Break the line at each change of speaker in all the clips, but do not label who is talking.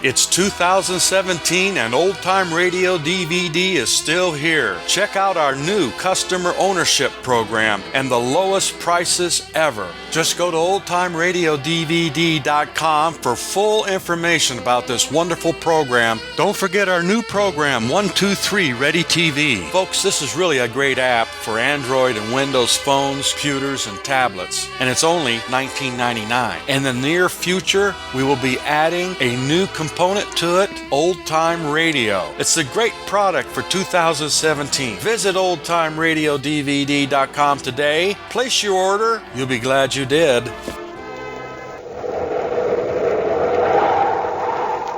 It's 2017 and Old Time Radio DVD is still here. Check out our new customer ownership program and the lowest prices ever. Just go to oldtimeradiodvd.com for full information about this wonderful program. Don't forget our new program, 123 Ready TV. Folks, this is really a great app for Android and Windows phones, computers, and tablets. And it's only $19.99. In the near future, we will be adding a new component to it, Old Time Radio. It's a great product for 2017. Visit oldtimeradiodvd.com today. Place your order. You'll be glad you did.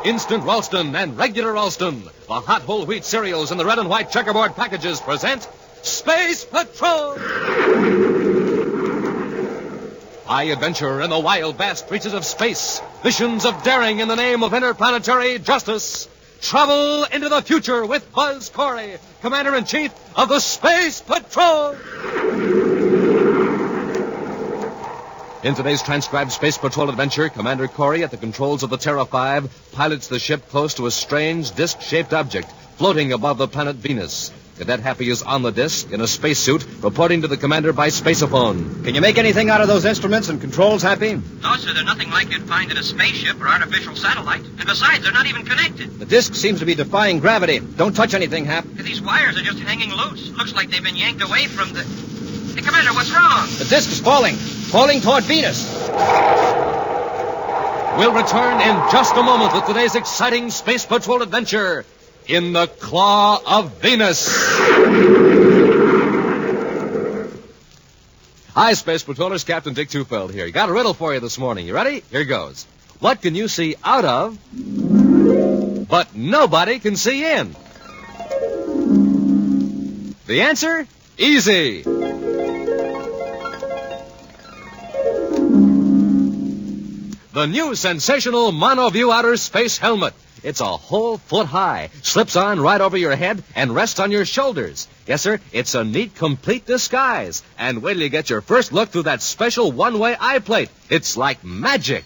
Instant Ralston and regular Ralston, the hot whole wheat cereals in the red and white checkerboard packages present Space Patrol! High adventure in the wild, vast reaches of space. Missions of daring in the name of interplanetary justice. Travel into the future with Buzz Corey, Commander-in-Chief of the Space Patrol. In today's transcribed Space Patrol adventure, Commander Corey, at the controls of the Terra 5, pilots the ship close to a strange disc-shaped object floating above the planet Venus. Cadet Happy is on the disc in a spacesuit, reporting to the commander by spaceophone.
Can you make anything out of those instruments and controls, Happy?
No, sir, they're nothing like you'd find in a spaceship or artificial satellite. And besides, they're not even connected.
The disc seems to be defying gravity. Don't touch anything, Hap.
These wires are just hanging loose. Looks like they've been yanked away from the... Hey, Commander, what's wrong?
The disc is falling toward Venus.
We'll return in just a moment with today's exciting Space Patrol adventure in the Claw of Venus. Hi, Space Patrollers. Captain Dick Tufeld here. Got a riddle for you this morning. You ready? Here goes. What can you see out of, but nobody can see in? The answer? Easy. The new sensational Monoview Outer Space Helmet. It's a whole foot high, slips on right over your head, and rests on your shoulders. Yes, sir, it's a neat, complete disguise. And wait till you get your first look through that special one-way eye plate. It's like magic.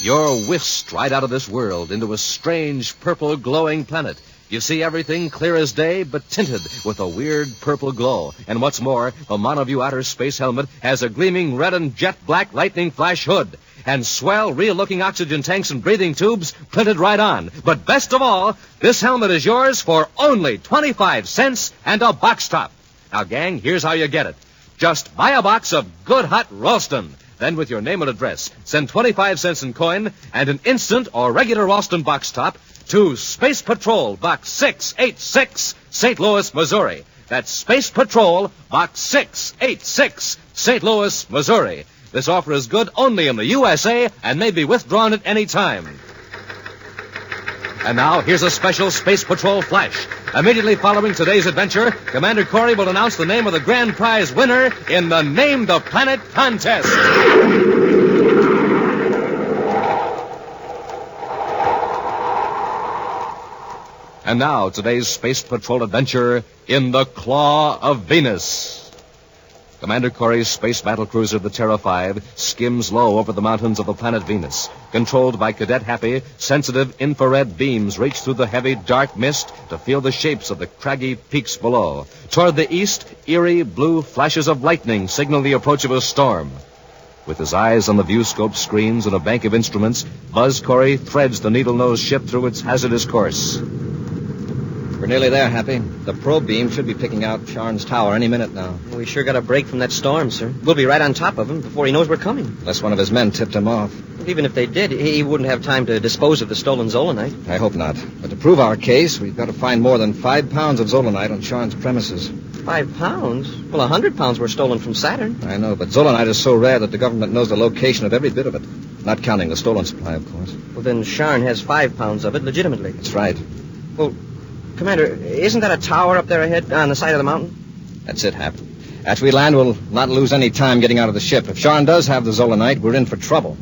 You're whisked right out of this world into a strange, purple, glowing planet. You see everything clear as day, but tinted with a weird purple glow. And what's more, the Monoview Outer Space Helmet has a gleaming red and jet black lightning flash hood. And swell, real-looking oxygen tanks and breathing tubes printed right on. But best of all, this helmet is yours for only 25 cents and a box top. Now, gang, here's how you get it. Just buy a box of good hot Ralston. Then, with your name and address, send 25 cents in coin and an instant or regular Ralston box top to Space Patrol, Box 686, St. Louis, Missouri. That's Space Patrol, Box 686, St. Louis, Missouri. This offer is good only in the USA and may be withdrawn at any time. And now, here's a special Space Patrol flash. Immediately following today's adventure, Commander Corey will announce the name of the grand prize winner in the Name the Planet contest. And now, today's Space Patrol adventure in the Claw of Venus. Commander Corey's space battlecruiser, the Terra 5, skims low over the mountains of the planet Venus. Controlled by Cadet Happy, sensitive infrared beams reach through the heavy, dark mist to feel the shapes of the craggy peaks below. Toward the east, eerie blue flashes of lightning signal the approach of a storm. With his eyes on the viewscope screens and a bank of instruments, Buzz Corey threads the needle-nosed ship through its hazardous course.
We're nearly there, Happy. The probe beam should be picking out Sharn's tower any minute now.
We sure got a break from that storm, sir. We'll be right on top of him before he knows we're coming.
Unless one of his men tipped him off.
Even if they did, he wouldn't have time to dispose of the stolen Zolanite.
I hope not. But to prove our case, we've got to find more than 5 pounds of Zolanite on Sharn's premises.
5 pounds? Well, 100 pounds were stolen from Saturn.
I know, but Zolanite is so rare that the government knows the location of every bit of it. Not counting the stolen supply, of course.
Well, then Sharn has 5 pounds of it legitimately.
That's right.
Well, Commander, isn't that a tower up there ahead on the side of the mountain?
That's it, Hap. After we land, we'll not lose any time getting out of the ship. If Sharn does have the Zolanite, we're in for trouble.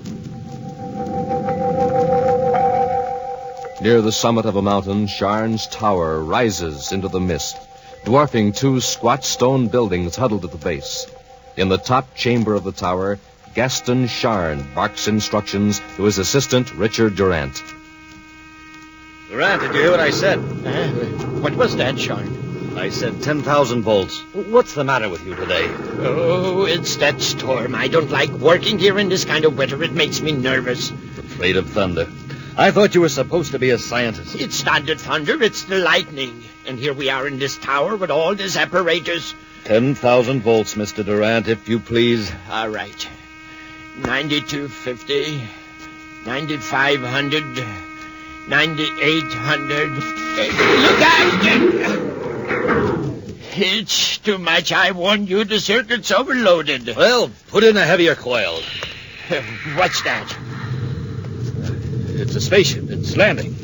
Near the summit of a mountain, Sharn's tower rises into the mist, dwarfing 2 squat stone buildings huddled at the base. In the top chamber of the tower, Gaston Charn barks instructions to his assistant, Richard Durant.
Durant, did you hear what I said?
What was that, Sean?
I said 10,000 volts. What's the matter with you today?
Oh, it's that storm. I don't like working here in this kind of weather. It makes me nervous.
Afraid of thunder. I thought you were supposed to be a scientist.
It's not the thunder, it's the lightning. And here we are in this tower with all this apparatus.
10,000 volts, Mr. Durant, if you please.
All right. 9250, 9500, 9800. Look out! It's too much. I warned you, the circuit's overloaded.
Well, put in a heavier coil.
What's that?
It's a spaceship. It's landing.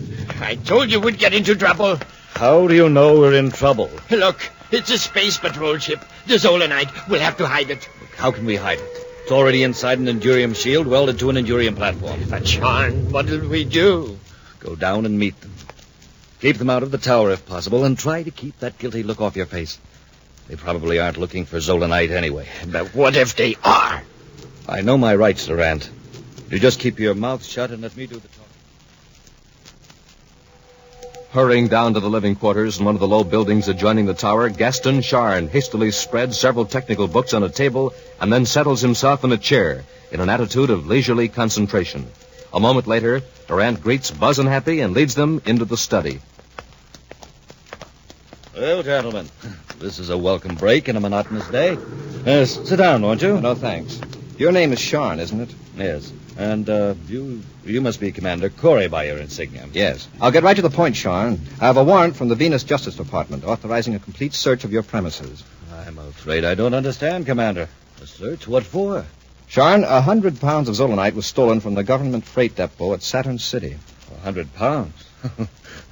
I told you we'd get into trouble.
How do you know we're in trouble?
Look, it's a space patrol ship. The Zolanite. We'll have to hide it.
How can we hide it? It's already inside an Endurium shield welded to an Endurium platform.
But, Sean, what'll we do?
Go down and meet them. Keep them out of the tower if possible, and try to keep that guilty look off your face. They probably aren't looking for Zolanite anyway.
But what if they are?
I know my rights, Durant. You just keep your mouth shut and let me do the talking.
Hurrying down to the living quarters in one of the low buildings adjoining the tower, Gaston Charn hastily spreads several technical books on a table and then settles himself in a chair in an attitude of leisurely concentration. A moment later, Durant greets Buzz and Happy and leads them into the study.
Well, gentlemen, this is a welcome break in a monotonous day. Sit down, won't you?
No, thanks. Your name is Sean, isn't it?
Yes. And you must be Commander Corey by your insignia.
Yes. I'll get right to the point, Sean. I have a warrant from the Venus Justice Department authorizing a complete search of your premises.
I'm afraid I don't understand, Commander. A search? What for?
Sean, 100 pounds of Zolanite was stolen from the government freight depot at Saturn City.
100 pounds?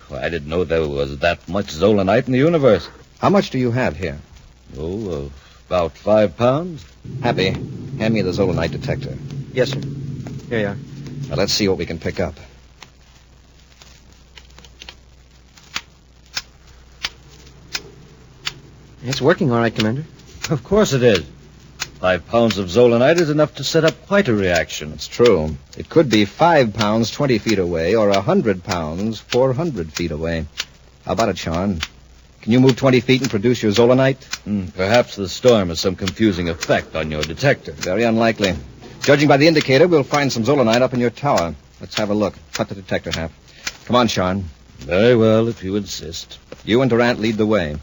Well, I didn't know there was that much Zolanite in the universe.
How much do you have here?
Oh, about 5 pounds.
Happy, hand me the Zolanite detector. Yes, sir. Here you are. Now, let's see what we can pick up. It's working all right, Commander.
Of course it is. 5 pounds of Zolanite is enough to set up quite a reaction.
It's true. It could be 5 pounds 20 feet away or 100 pounds 400 feet away. How about it, Sean? Can you move 20 feet and produce your Zolanite?
Perhaps the storm has some confusing effect on your detector.
Very unlikely. Judging by the indicator, we'll find some Zolanite up in your tower. Let's have a look. Cut the detector half. Come on, Sean.
Very well, if you insist.
You and Durant lead the way.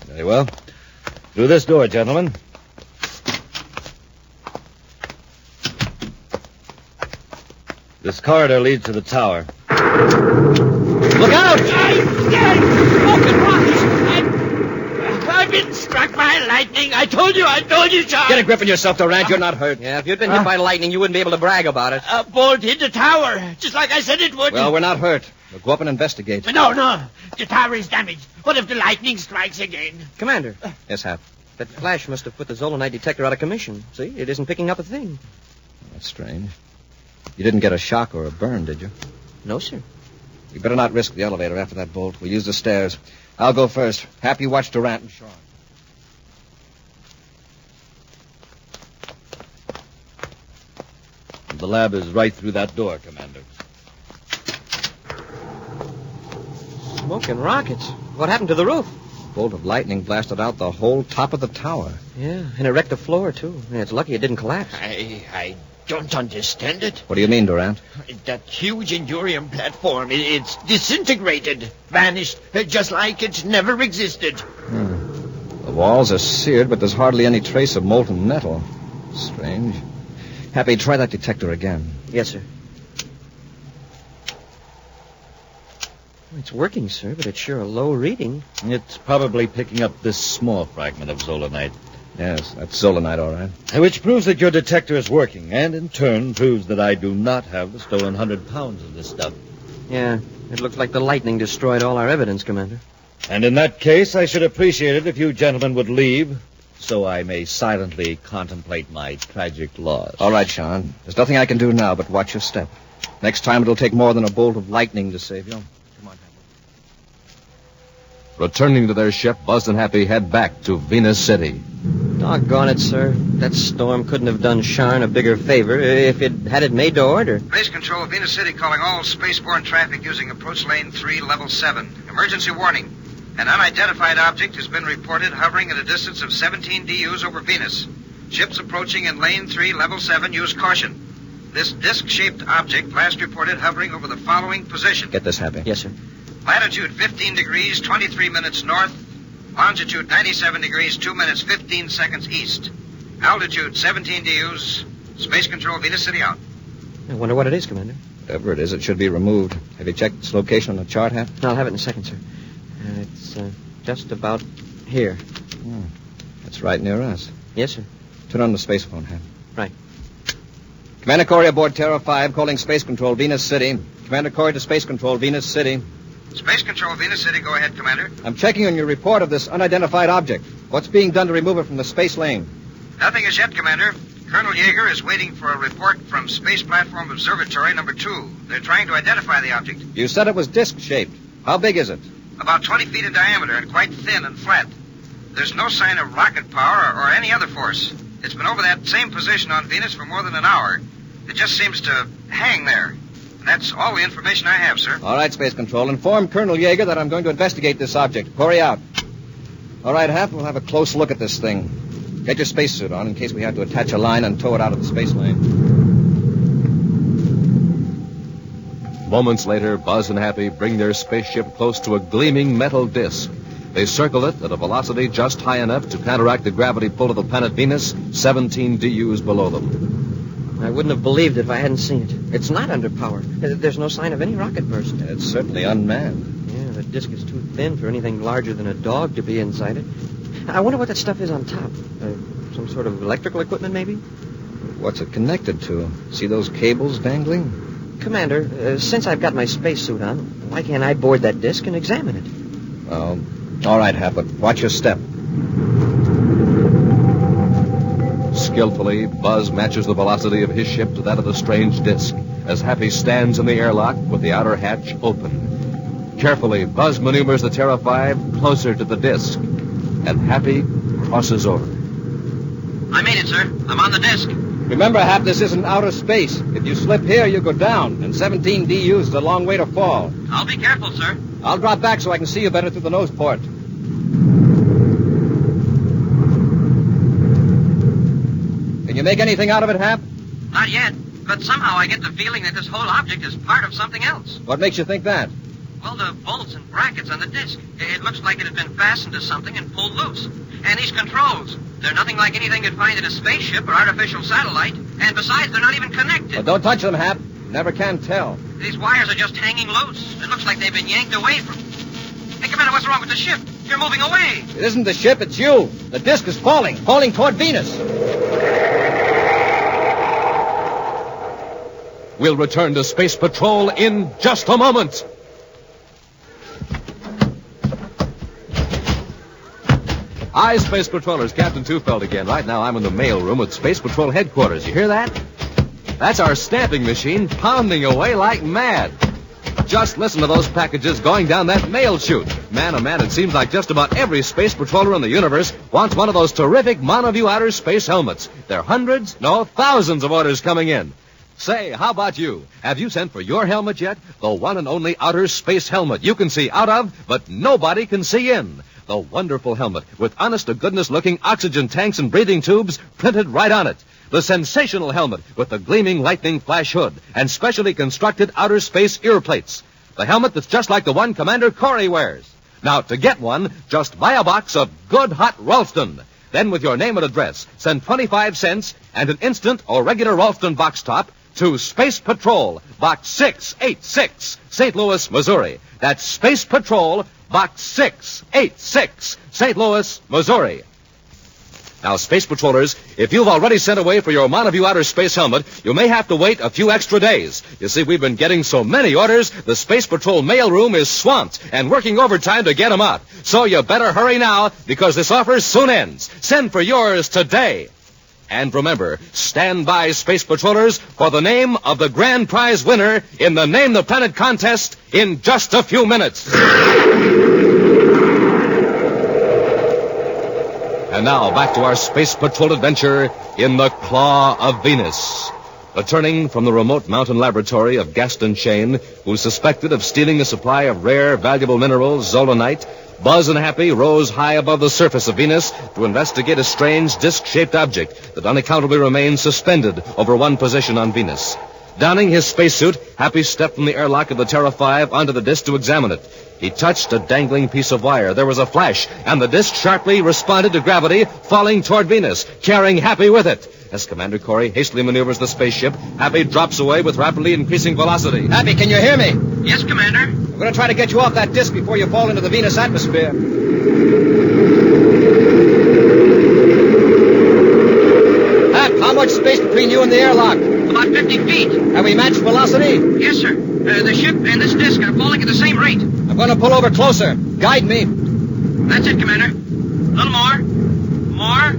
Very well. Through this door, gentlemen. This corridor leads to the tower.
Look out! I've been struck by lightning. I told you, Sean.
Get a grip on yourself, Durant. You're not hurt. Yeah, if you'd been hit by lightning, you wouldn't be able to brag about it.
A bolt hit the tower, just like I said it would.
Well, we're not hurt. We'll go up and investigate.
No. The tower is damaged. What if the lightning strikes again?
Commander. Yes, Hap. That flash must have put the Zolanite detector out of commission. See, it isn't picking up a thing. That's strange. You didn't get a shock or a burn, did you? No, sir. We better not risk the elevator after that bolt. We'll use the stairs. I'll go first. Hap, you watch Durant and Sean.
The lab is right through that door, Commander.
Smoke and rockets. What happened to the roof? A bolt of lightning blasted out the whole top of the tower. Yeah, and it wrecked the floor, too. Yeah, it's lucky it didn't collapse.
I don't understand it.
What do you mean, Durant?
That huge Endurium platform, it's disintegrated, vanished, just like it never existed.
The walls are seared, but there's hardly any trace of molten metal. Strange. Happy, try that detector again. Yes, sir. It's working, sir, but it's sure a low reading.
It's probably picking up this small fragment of Zolanite.
Yes, that's Zolanite, all right.
Which proves that your detector is working, and in turn proves that I do not have the stolen 100 pounds of this stuff.
Yeah, it looks like the lightning destroyed all our evidence, Commander.
And in that case, I should appreciate it if you gentlemen would leave, so I may silently contemplate my tragic loss.
All right, Sean. There's nothing I can do now but watch your step. Next time it'll take more than a bolt of lightning to save you. Come on,
Returning to their ship, Buzz and Happy head back to Venus City.
Doggone it, sir. That storm couldn't have done Sharn a bigger favor if it had it made to order.
Base Control, Venus City calling all spaceborne traffic using approach lane 3, level 7. Emergency warning. An unidentified object has been reported hovering at a distance of 17 DUs over Venus. Ships approaching in lane 3, level 7, use caution. This disc-shaped object last reported hovering over the following position.
Get this, Happy. Yes, sir.
Latitude 15 degrees, 23 minutes north. Longitude 97 degrees, 2 minutes, 15 seconds east. Altitude 17 DUs. Space Control, Venus City out.
I wonder what it is, Commander.
Whatever it is, it should be removed. Have you checked its location on the chart, Hap?
I'll have it in a second, sir. It's just about here.
That's right near us.
Yes, sir.
Turn on the space phone, Hap.
Right.
Commander Corey aboard Terra 5, calling Space Control, Venus City. Commander Corey to Space Control, Venus City.
Space Control, Venus City, go ahead, Commander.
I'm checking on your report of this unidentified object. What's being done to remove it from the space lane?
Nothing as yet, Commander. Colonel Yeager is waiting for a report from Space Platform Observatory number 2. They're trying to identify the object.
You said it was disc-shaped. How big is it?
About 20 feet in diameter and quite thin and flat. There's no sign of rocket power or any other force. It's been over that same position on Venus for more than an hour. It just seems to hang there. That's all the information I have, sir.
All right, Space Control. Inform Colonel Yeager that I'm going to investigate this object. Corey out. All right, Hap, we'll have a close look at this thing. Get your spacesuit on in case we have to attach a line and tow it out of the space lane. Moments later, Buzz and Happy bring their spaceship close to a gleaming metal disc. They circle it at a velocity just high enough to counteract the gravity pull of the planet Venus, 17 DUs below them.
I wouldn't have believed it if I hadn't seen it. It's not under power. There's no sign of any rocket burst.
It's certainly unmanned.
Yeah, the disk is too thin for anything larger than a dog to be inside it. I wonder what that stuff is on top. Some sort of electrical equipment, maybe?
What's it connected to? See those cables dangling?
Commander, since I've got my spacesuit on, why can't I board that disk and examine it?
Oh, all right, Hap, but watch your step. Skillfully, Buzz matches the velocity of his ship to that of the strange disc as Happy stands in the airlock with the outer hatch open. Carefully, Buzz maneuvers the Terra 5 closer to the disc, and Happy crosses over.
I made it, sir. I'm on the disc.
Remember, Hap, this isn't outer space. If you slip here, you go down, and 17 DUs is a long way to fall.
I'll be careful, sir.
I'll drop back so I can see you better through the nose port. Can you make anything out of it, Hap?
Not yet, but somehow I get the feeling that this whole object is part of something else.
What makes you think that?
Well, the bolts and brackets on the disc. It looks like it had been fastened to something and pulled loose. And these controls, they're nothing like anything you'd find in a spaceship or artificial satellite. And besides, they're not even connected.
Well, don't touch them, Hap. Never can tell.
These wires are just hanging loose. It looks like they've been yanked away from... Hey, Commander, what's wrong with the ship? You're moving away.
It isn't the ship, it's you. The disc is falling toward Venus. We'll return to Space Patrol in just a moment. Hi, Space Patrollers. Captain Tufeld again. Right now, I'm in the mail room at Space Patrol headquarters. You hear that? That's our stamping machine pounding away like mad. Just listen to those packages going down that mail chute. Man, oh man, it seems like just about every space patroller in the universe wants one of those terrific Monoview outer space helmets. There are hundreds, no, thousands of orders coming in. Say, how about you? Have you sent for your helmet yet? The one and only outer space helmet you can see out of, but nobody can see in. The wonderful helmet with honest-to-goodness looking oxygen tanks and breathing tubes printed right on it. The sensational helmet with the gleaming lightning flash hood and specially constructed outer space ear plates. The helmet that's just like the one Commander Corey wears. Now, to get one, just buy a box of good hot Ralston. Then, with your name and address, send 25 cents and an instant or regular Ralston box top to Space Patrol, Box 686, St. Louis, Missouri. That's Space Patrol, Box 686, St. Louis, Missouri. Now, Space Patrollers, if you've already sent away for your Monoview outer space helmet, you may have to wait a few extra days. You see, we've been getting so many orders, the Space Patrol mailroom is swamped and working overtime to get them out. So you better hurry now, because this offer soon ends. Send for yours today. And remember, stand by, Space Patrollers, for the name of the grand prize winner in the Name the Planet contest in just a few minutes.
And now, back to our Space Patrol adventure in the Claw of Venus. Returning from the remote mountain laboratory of Gaston Shane, who's suspected of stealing a supply of rare, valuable minerals, zolanite, Buzz and Happy rose high above the surface of Venus to investigate a strange disc-shaped object that unaccountably remains suspended over one position on Venus. Donning his spacesuit, Happy stepped from the airlock of the Terra 5 onto the disc to examine it. He touched a dangling piece of wire. There was a flash, and the disc sharply responded to gravity, falling toward Venus, carrying Happy with it. As Commander Corey hastily maneuvers the spaceship, Happy drops away with rapidly increasing velocity.
Happy, can you hear me?
Yes, Commander.
I'm going to try to get you off that disc before you fall into the Venus atmosphere. Hap, how much space between you and the airlock?
About 50 feet.
Have we matched velocity?
Yes, sir. The ship and this disc are falling at the same rate.
I'm going to pull over closer. Guide me.
That's it, Commander. A little more. More.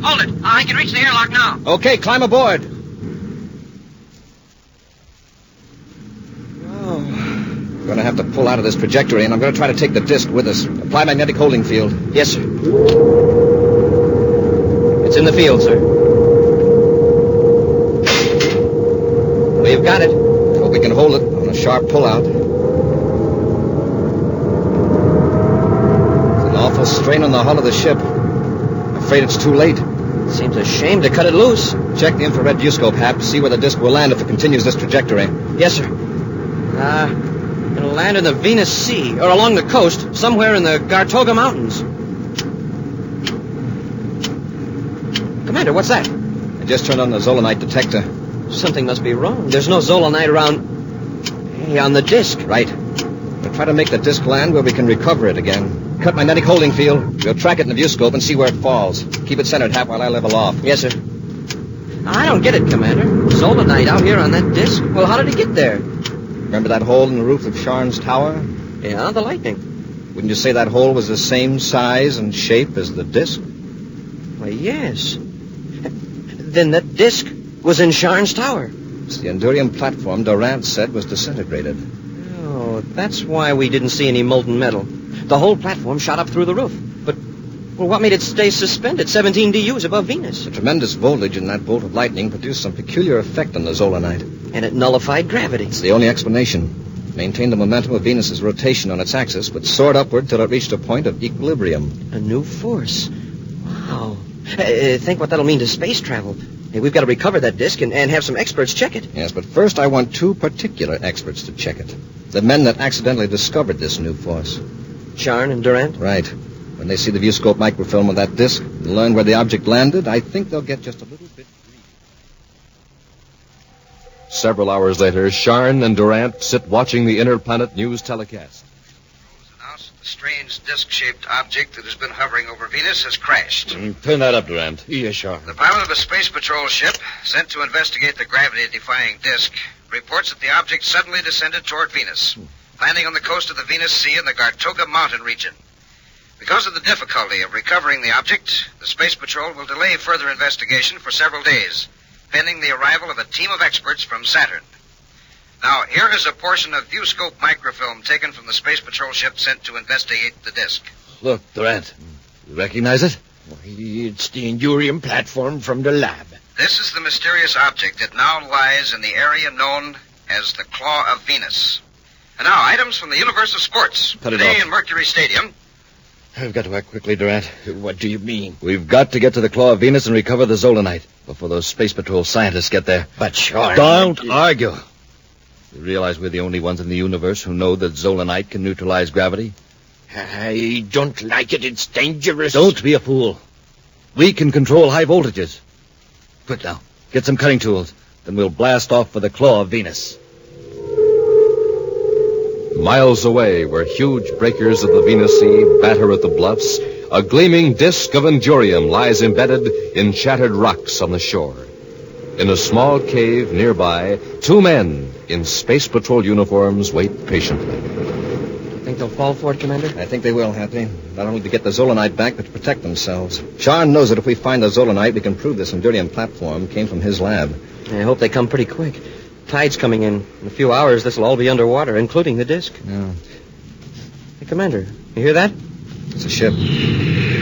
Hold it. I can reach the airlock now.
Okay, climb aboard. We're going to have to pull out of this trajectory, and I'm going to try to take the disc with us. Apply magnetic holding field. Yes, sir. It's in the field, sir. We've got it. Hope we can hold it on a sharp pull-out. It's an awful strain on the hull of the ship. I'm afraid it's too late. Seems a shame to cut it loose. Check the infrared viewscope, Hap. See where the disc will land if it continues this trajectory. Yes, sir. It'll land in the Venus Sea, or along the coast, somewhere in the Gartoga Mountains. Commander, what's that? I just turned on the zolanite detector. Something must be wrong. There's no zolanite around... Hey, on the disc. Right. We'll try to make the disc land where we can recover it again. Cut magnetic holding field. We'll track it in the viewscope and see where it falls. Keep it centered, Hap, while I level off. Yes, sir. I don't get it, Commander. Zolanite out here on that disc? Well, how did it get there? Remember that hole in the roof of Sharn's tower? Yeah, the lightning. Wouldn't you say that hole was the same size and shape as the disc? Why, yes. Then that disc was in Sharn's tower. It's the Endurium platform Durant said was disintegrated. Oh, that's why we didn't see any molten metal. The whole platform shot up through the roof. But, well, what made it stay suspended 17 DUs above Venus? The tremendous voltage in that bolt of lightning produced some peculiar effect on the zolanite. And it nullified gravity. It's the only explanation. It maintained the momentum of Venus's rotation on its axis, but soared upward till it reached a point of equilibrium. A new force. Wow. Think what that'll mean to space travel. Hey, we've got to recover that disc and have some experts check it. Yes, but first I want two particular experts to check it. The men that accidentally discovered this new force. Sharn and Durant? Right. When they see the viewscope microfilm of that disc and learn where the object landed, I think they'll get just a little bit...
Several hours later, Sharn and Durant sit watching the Interplanet News telecast.
Announced the strange disc-shaped object that has been hovering over Venus has crashed.
Turn that up, Durant. Yes, sure.
The pilot of a space patrol ship sent to investigate the gravity-defying disc reports that the object suddenly descended toward Venus, landing on the coast of the Venus Sea in the Gartoga Mountain region. Because of the difficulty of recovering the object, the Space Patrol will delay further investigation for several days, pending the arrival of a team of experts from Saturn. Now, here is a portion of viewscope microfilm taken from the Space Patrol ship sent to investigate the disc.
Look, Durant. You recognize it? It's the Endurium platform from the lab.
This is the mysterious object that now lies in the area known as the Claw of Venus. And now, items from the universe of sports.
Cut it
Today
off.
in Mercury Stadium.
I've got to act quickly, Durant. What do you mean?
We've got to get to the Claw of Venus and recover the zolanite before those Space Patrol scientists get there.
But sure.
Don't argue. You realize we're the only ones in the universe who know that zolanite can neutralize gravity?
I don't like it. It's dangerous.
Don't be a fool. We can control high voltages. Quick now. Get some cutting tools. Then we'll blast off for the Claw of Venus.
Miles away, where huge breakers of the Venus Sea batter at the bluffs, a gleaming disk of Endurium lies embedded in shattered rocks on the shore. In a small cave nearby, two men in Space Patrol uniforms wait patiently.
Think they'll fall for it, Commander?
I think they will, Happy. Not only to get the zolanite back, but to protect themselves. Sharn knows that if we find the zolanite, we can prove this Endurium platform came from his lab.
I hope they come pretty quick. Tide's coming in. In a few hours, this will all be underwater, including the disc.
Yeah.
Hey, Commander, you hear that?
It's a ship.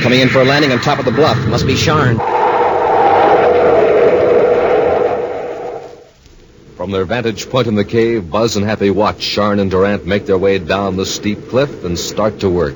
Coming in for a landing on top of the bluff.
Must be Sharn.
From their vantage point in the cave, Buzz and Happy watch Sharn and Durant make their way down the steep cliff and start to work.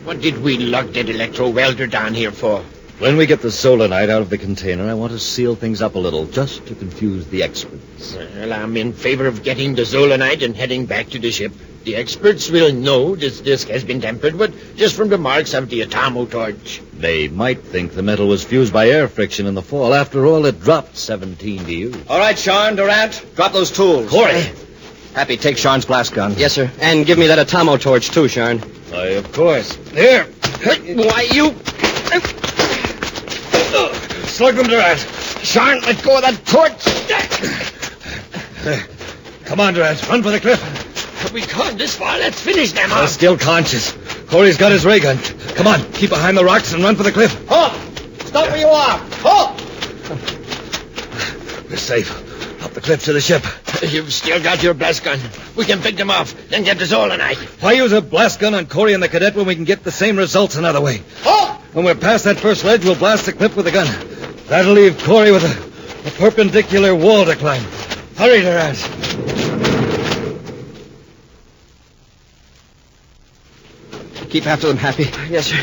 What did we lug that electro-welder down here for?
When we get the solanite out of the container, I want to seal things up a little, just to confuse the experts.
Well, I'm in favor of getting the zolanite and heading back to the ship. The experts will know this disc has been tampered with just from the marks of the atomo torch.
They might think the metal was fused by air friction in the fall. After all, it dropped 17 DUs.
All right, Sharn, Durant, drop those tools.
Corey!
Happy, take Sharn's blast gun.
Yes, sir. And give me that atomo torch, too, Sharn.
Why, of course.
Here.
Why, you...
Slug them, Durant. Sharn, let go of that torch.
Come on, Durant. Run for the cliff.
We come this far. Let's finish them
They're
off.
still conscious. Corey's got his ray gun. Come on, keep behind the rocks and run for the cliff.
Halt! Stop where you are. Halt!
We're safe. Up the cliff to the ship.
You've still got your blast gun. We can pick them off, then get the zolanite.
Why use a blast gun on Corey and the cadet when we can get the same results another way?
Halt!
When we're past that first ledge, we'll blast the cliff with the gun. That'll leave Corey with a perpendicular wall to climb. Hurry, Durant.
Keep after them, Happy.
Yes, sir.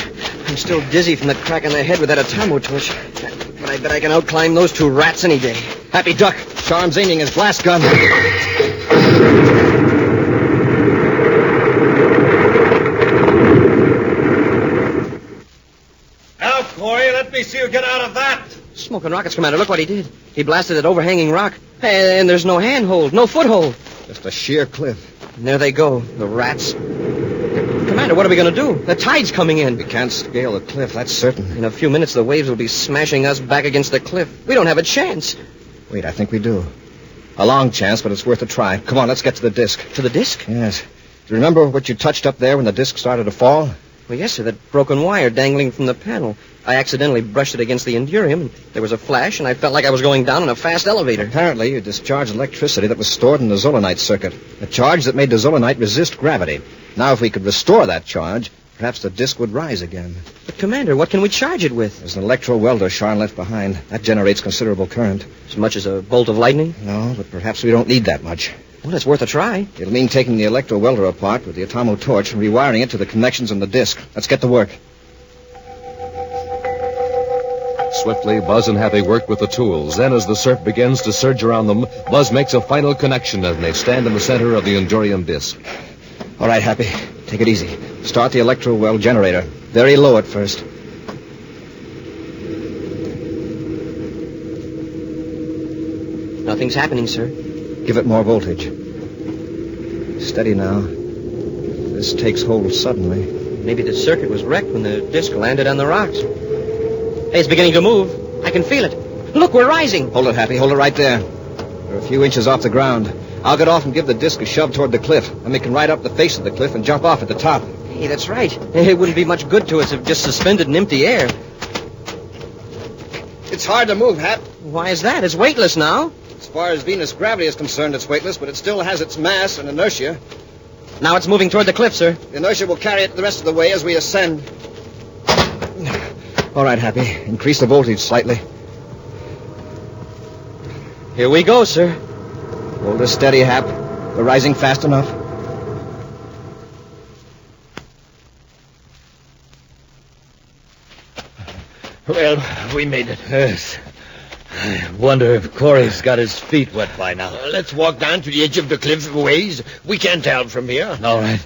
I'm still dizzy from that crack on the head with that atomo torch. But I bet I can outclimb those two rats any day.
Happy, duck. Sharn's aiming his blast gun.
Now, Corey, let me see you get out of that.
Smoking rockets, Commander. Look what he did. He blasted that overhanging rock. And there's no handhold, no foothold.
Just a sheer cliff.
And there they go, the rats. Commander, what are we going to do? The tide's coming in.
We can't scale the cliff, that's certain.
In a few minutes, the waves will be smashing us back against the cliff. We don't have a chance.
Wait, I think we do. A long chance, but it's worth a try. Come on, let's get to the disc.
To the disc?
Yes. Do you remember what you touched up there when the disc started to fall?
Well, yes, sir, that broken wire dangling from the panel. I accidentally brushed it against the endurium, and there was a flash, and I felt like I was going down in a fast elevator.
Apparently, you discharged electricity that was stored in the zolanite circuit. A charge that made the zolanite resist gravity. Now, if we could restore that charge, perhaps the disc would rise again.
But, Commander, what can we charge it with?
There's an electro-welder Sharn left behind. That generates considerable current.
As much as a bolt of lightning?
No, but perhaps we don't need that much.
Well, it's worth a try.
It'll mean taking the electro-welder apart with the atomo torch and rewiring it to the connections on the disc. Let's get to work.
Swiftly, Buzz and Happy work with the tools. Then, as the surf begins to surge around them, Buzz makes a final connection and they stand in the center of the endurium disc.
All right, Happy. Take it easy. Start the electro-well generator. Very low at first.
Nothing's happening, sir.
Give it more voltage. Steady now. This takes hold suddenly.
Maybe the circuit was wrecked when the disc landed on the rocks. Hey, it's beginning to move. I can feel it. Look, we're rising.
Hold it, Happy. Hold it right there. We're a few inches off the ground. I'll get off and give the disc a shove toward the cliff. Then we can ride up the face of the cliff and jump off at the top.
Hey, that's right. It wouldn't be much good to us if just suspended in empty air.
It's hard to move, Hap.
Why is that? It's weightless now.
As far as Venus gravity is concerned, it's weightless, but it still has its mass and inertia.
Now it's moving toward the cliff, sir.
The inertia will carry it the rest of the way as we ascend. All right, Happy. Increase the voltage slightly.
Here we go, sir.
Hold her steady, Hap. We're rising fast enough.
Well, we made it.
Yes. I wonder if Corey's got his feet wet by now.
Let's walk down to the edge of the cliff a ways. We can't tell from here.
All right.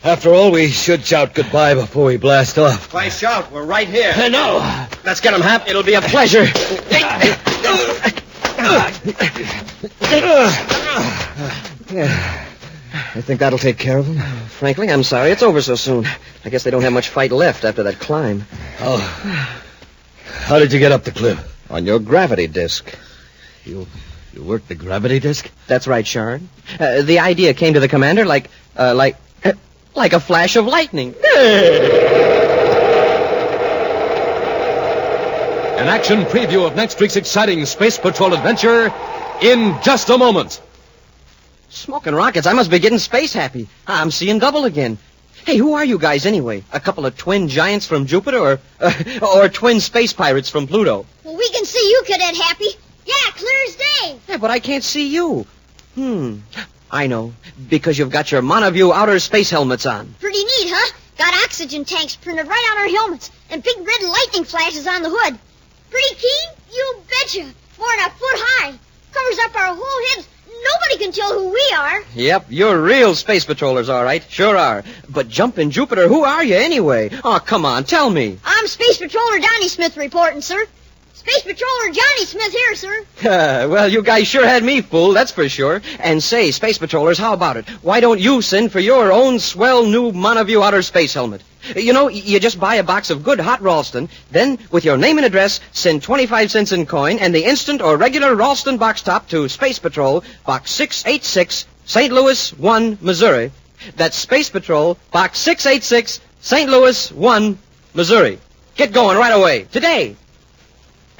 After all, we should shout goodbye before we blast off.
Why shout? We're right here.
No.
Let's get him, Hap.
It'll be a pleasure.
Yeah. I think that'll take care of him.
Frankly, I'm sorry it's over so soon. I guess they don't have much fight left after that climb.
Oh. How did you get up the cliff?
On your gravity disc.
You worked the gravity disc?
That's right, Sharn. The idea came to the commander like a flash of lightning.
An action preview of next week's exciting Space Patrol adventure in just a moment.
Smoking rockets, I must be getting space happy. I'm seeing double again. Hey, who are you guys anyway? A couple of twin giants from Jupiter or twin space pirates from Pluto?
Well, we can see you, Cadet Happy. Yeah, clear as day.
Yeah, but I can't see you. I know. Because you've got your Monoview outer space helmets on.
Pretty neat, huh? Got oxygen tanks printed right on our helmets and big red lightning flashes on the hood. Pretty keen? You betcha. More than a foot high. Covers up our whole heads. Nobody can tell who we are.
Yep, you're real space patrollers, all right. Sure are. But jumpin' Jupiter, who are you anyway? Oh, come on, tell me.
I'm Space Patroller Johnny Smith reporting, sir. Space Patroller Johnny Smith here, sir.
Well, you guys sure had me fooled, that's for sure. And say, Space Patrollers, how about it? Why don't you send for your own swell new Monoview outer space helmet? You know, you just buy a box of good hot Ralston, then, with your name and address, send 25 cents in coin and the instant or regular Ralston box top to Space Patrol, Box 686, St. Louis 1, Missouri. That's Space Patrol, Box 686, St. Louis 1, Missouri. Get going right away, today.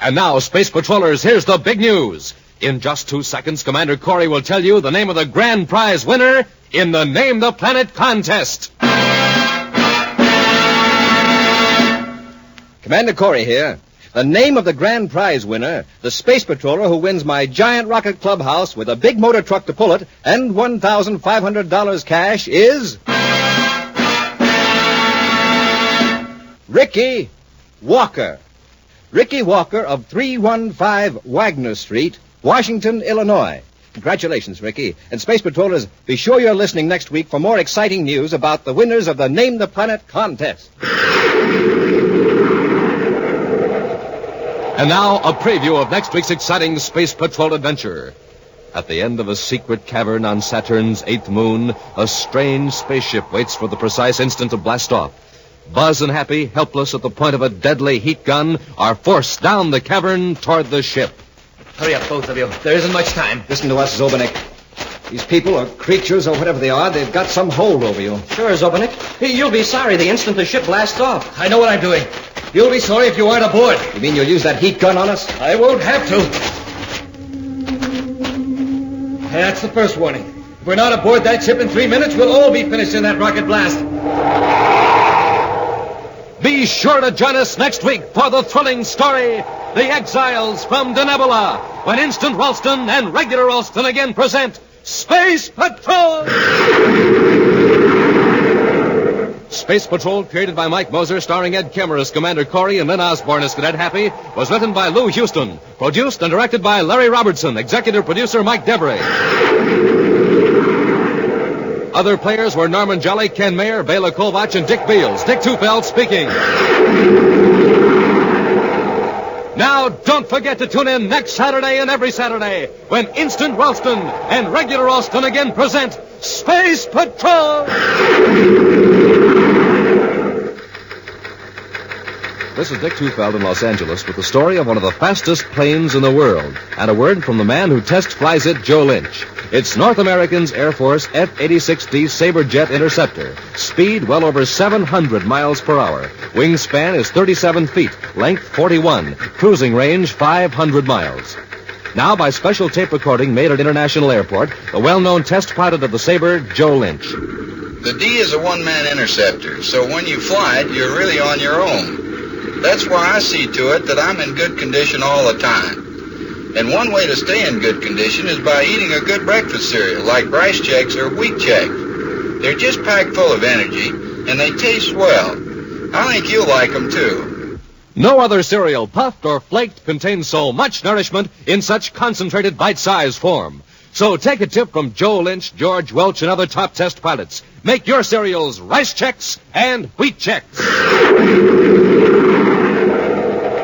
And now, Space Patrollers, here's the big news. In just 2 seconds, Commander Corey will tell you the name of the grand prize winner in the Name the Planet contest.
Commander Corey here. The name of the grand prize winner, the space patroller who wins my giant rocket clubhouse with a big motor truck to pull it and $1,500 cash is... Ricky Walker. Ricky Walker of 315 Wagner Street, Washington, Illinois. Congratulations, Ricky. And Space Patrollers, be sure you're listening next week for more exciting news about the winners of the Name the Planet contest.
And now, a preview of next week's exciting Space Patrol adventure. At the end of a secret cavern on Saturn's 8th moon, a strange spaceship waits for the precise instant to blast off. Buzz and Happy, helpless at the point of a deadly heat gun, are forced down the cavern toward the ship.
Hurry up, both of you. There isn't much time.
Listen to us, Zobanek. These people or creatures or whatever they are, they've got some hold over you.
Sure, Zobanek. You'll be sorry the instant the ship blasts off.
I know what I'm doing. You'll be sorry if you aren't aboard.
You mean you'll use that heat gun on us?
I won't have to. That's the first warning. If we're not aboard that ship in 3 minutes, we'll all be finished in that rocket blast.
Be sure to join us next week for the thrilling story, The Exiles from Denebola, when Instant Ralston and Regular Ralston again present Space Patrol! Space Patrol, created by Mike Moser, starring Ed Kemmer as Commander Corey and Lynn Osborne as Cadet Happy, was written by Lou Houston, produced and directed by Larry Robertson, executive producer Mike Devery. Other players were Norman Jolly, Ken Mayer, Bela Kolbach, and Dick Beals. Dick Tufeld speaking. Now, don't forget to tune in next Saturday and every Saturday when Instant Ralston and Regular Ralston again present Space Patrol! This is Dick Tufeld in Los Angeles with the story of one of the fastest planes in the world and a word from the man who test flies it, Joe Lynch. It's North American's Air Force F-86D Sabre Jet Interceptor. Speed well over 700 miles per hour. Wingspan is 37 feet. Length 41. Cruising range 500 miles. Now, by special tape recording made at International Airport, the well-known test pilot of the Sabre, Joe Lynch.
The D is a one-man interceptor, so when you fly it, you're really on your own. That's why I see to it that I'm in good condition all the time. And one way to stay in good condition is by eating a good breakfast cereal like Rice Chex or Wheat Chex. They're just packed full of energy, and they taste well. I think you'll like them, too.
No other cereal, puffed or flaked, contains so much nourishment in such concentrated bite-sized form. So take a tip from Joe Lynch, George Welch, and other top test pilots. Make your cereals Rice Chex and Wheat Chex.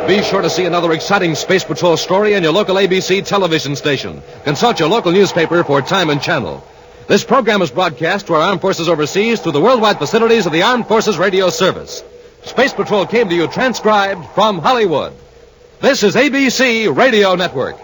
Be sure to see another exciting Space Patrol story in your local ABC television station. Consult your local newspaper for time and channel. This program is broadcast to our armed forces overseas through the worldwide facilities of the Armed Forces Radio Service. Space Patrol came to you transcribed from Hollywood. This is ABC Radio Network.